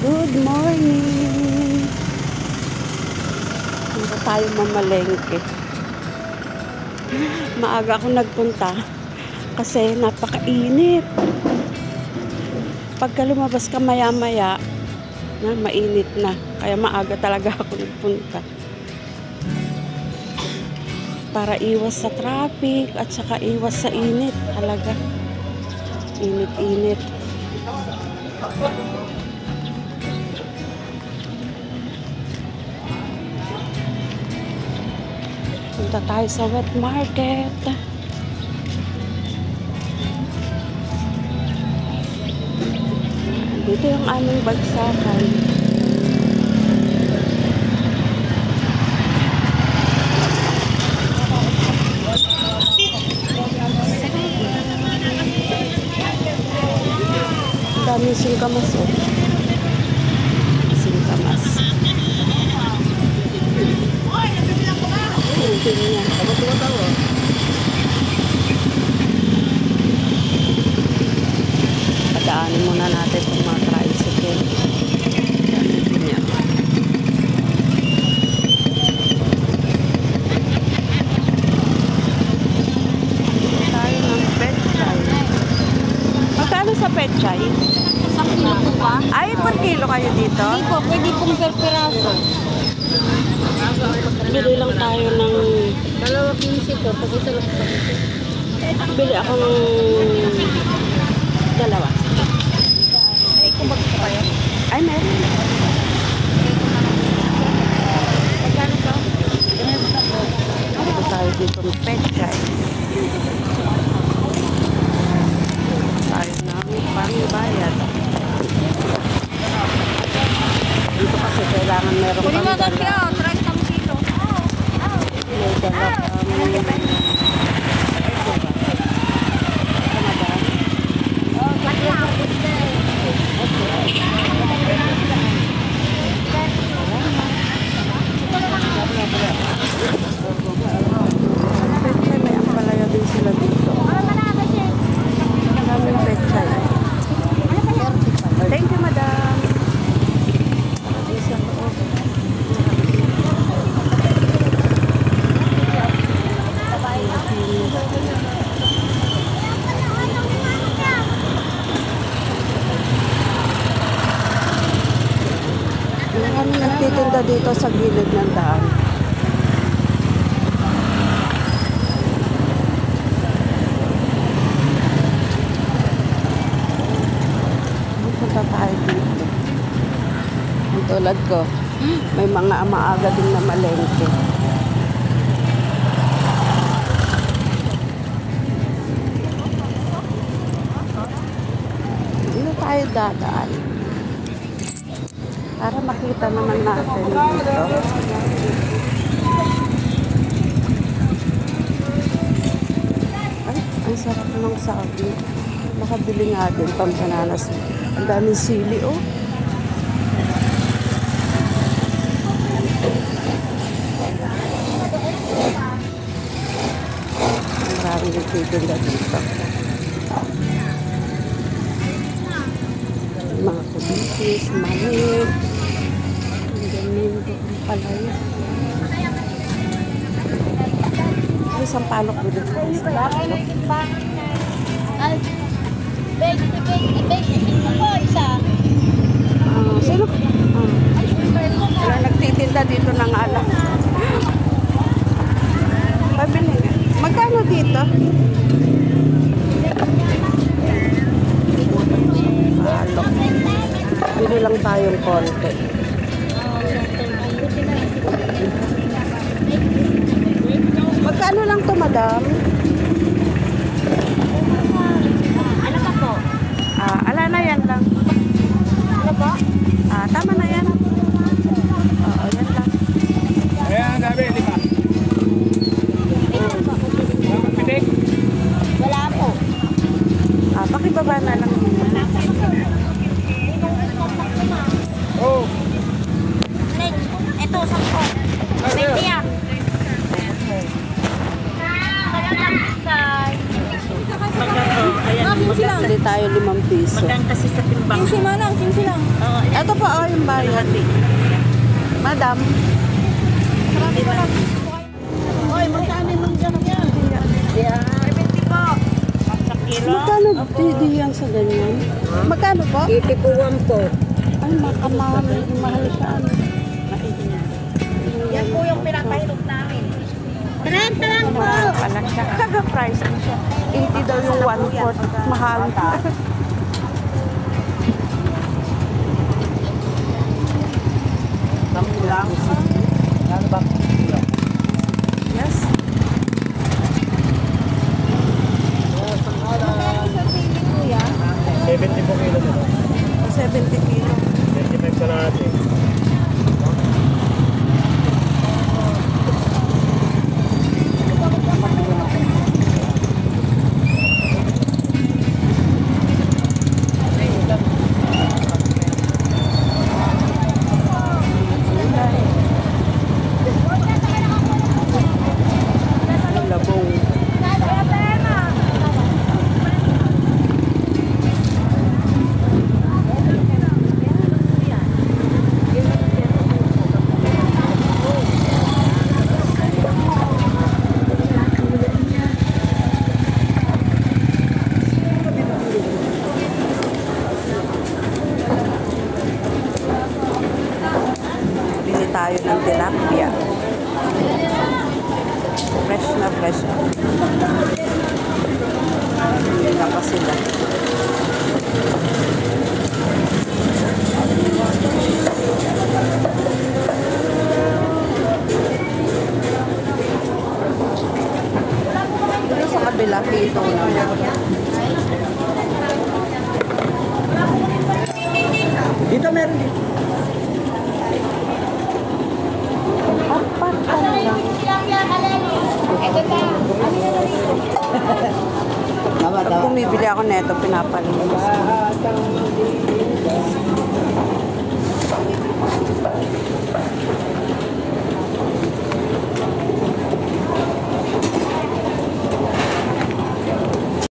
Good morning! Punta tayo mamalengke. Maaga ako nagpunta kasi napakainit. Pagka lumabas ka maya-maya, mainit na. Kaya maaga talaga ako nagpunta. Para iwas sa traffic at saka iwas sa init. Talaga. Init-init. Punta tayo sa wet market. Dito yung aming bagsakan. Daming singkamas oh. Singkamas. Tingnan. Padaanin muna natin itong mga tricycle. Tingnan. Tayo ng petchay. Magkano sa petchay? 10 kilo po ba? Ay, per kilo kayo dito? Hindi po, pwede pong per piraso. Bili lang tayo ng... 2.15 po, pag isa lang po. Bili ako ng... dalawa. Ay, kung bakit pa kayo? Ay, meron. Pagkano po? Ito tayo dito ng petchay. Tayo ng pangbayad. Dito kasi kailangan meron Kunin mo kang dala. 30 kilo. May dala kang... May ampalaya din sila dito. Maraming petchay. Thank you, madam. Marami nagtitinda dito sa gilid ng daan. Punta tayo dito. Ang tulad ko, may mga maaga din na malengke. Dito tayo dadaan. Para makita naman natin dito. Ay, ang sarap ng saging. Makabili nga din pang bananas. Ang daming sili, oh. Ang maraming nagtitinda dito. Mga kubitis, mani. Ang gamin doon pala yun. Ay, isang palok dito. Palok. Sino? Wala nagtitinda dito ng alak. Pabili nga. Magkano dito? Palok. Bili lang tayong konti. Magkano lang to, madam? Ano pa po? Ala na yan lang. Ano po? Tama na yan. Oo, yan lang. Ayan, dami, di ba? Pitik? Wala po. Pakibaba na lang. Oh. Ito, 10. 20 yan. Ayan, 15 lang. Bili tayo 5 piso. Magkano kasi sa timbang? 15 man lang, 15 lang. Oo, Ito po, yung bayad. Madam. Marami pa lang. Hoy, magkano yung manggano yan? 70 po. Sa kilo? Magkano di yan sa ganyan? Magkano po? 81 po. Ay, makamahal. Mahal siya. Ano? Yan po yung pinapahilog namin. 30 lang po. Pala siya. Kaga-price na siya. 80 daw yung 1/4. Mahal. Lang. Ano ba? Yes. Sa sili, kuya. 70 po kilo nito. 70 kilo. 25 ka natin. Labong. Bili tayo ng tilapia. Fresh na fresh. Bili na pa sila. Dito sa kabila, kito naman. Dito meron dito. Apat talaga. Pag bumibili ako neto, pinapalinis.